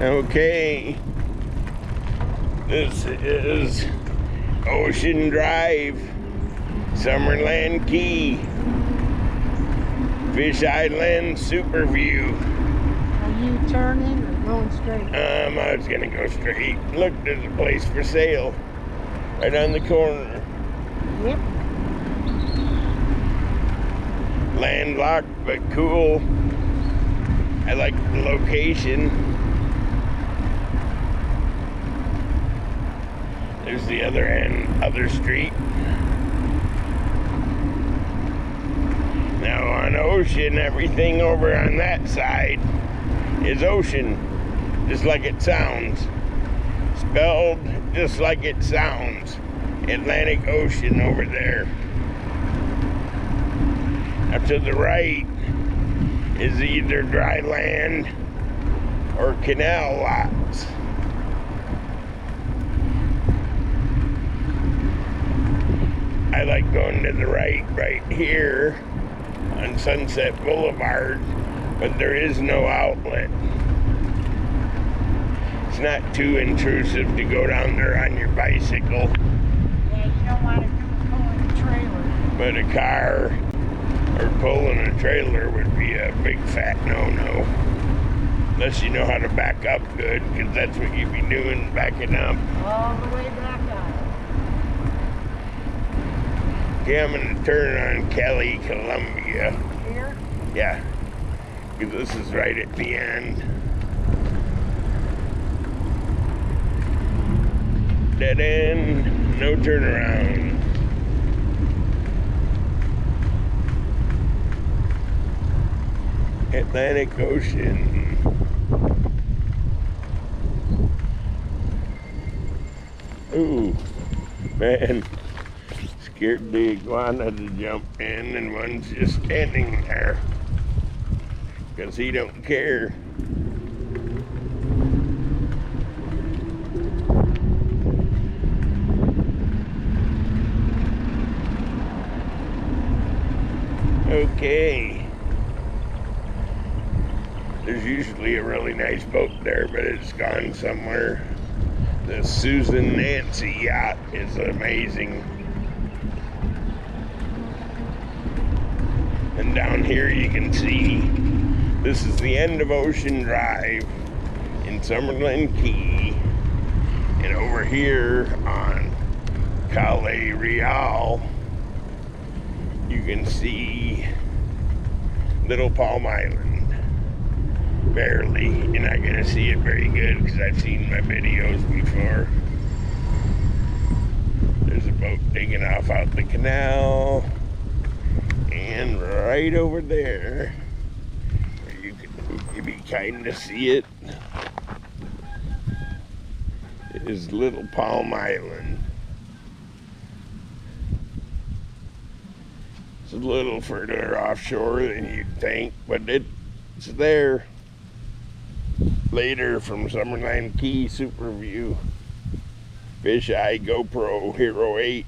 Okay, this is Ocean Drive, Summerland Key, Fish Island Super View. Are you turning or going straight? I was gonna go straight. Look, there's a place for sale right on the corner. Yep. Landlocked but cool. I like the location. There's the other street. Now on Ocean, everything over on that side is ocean, just like it sounds. Spelled just like it sounds. Atlantic Ocean over there. Up to the right is either dry land or canal lots. I like going to the right here on Sunset Boulevard, but there is no outlet. It's not too intrusive to go down there on your bicycle. Yeah, you don't want to do pulling a trailer. But a car or pulling a trailer would be a big fat no-no. Unless you know how to back up good, because that's what you'd be doing, backing up. All the way back out. Okay, I'm going to turn on Kelly, Columbia. Here? Yeah, because this is right at the end. Dead end, no turnaround. Atlantic Ocean. Ooh, man. Scared the iguana to jump in, and one's just standing there because he don't care. Okay, there's usually a really nice boat there, but it's gone somewhere. The Susan Nancy yacht is amazing. And down here you can see this is the end of Ocean Drive in Summerland Key. And over here on Calle Real, you can see Little Palm Island. Barely. You're not going to see it very good because I've seen my videos before. There's a boat digging off out the canal. And right over there, where you can maybe kind of see it, is Little Palm Island. It's a little further offshore than you'd think, but it's there. Later from Summerland Key Super View, Fish Eye GoPro Hero 8.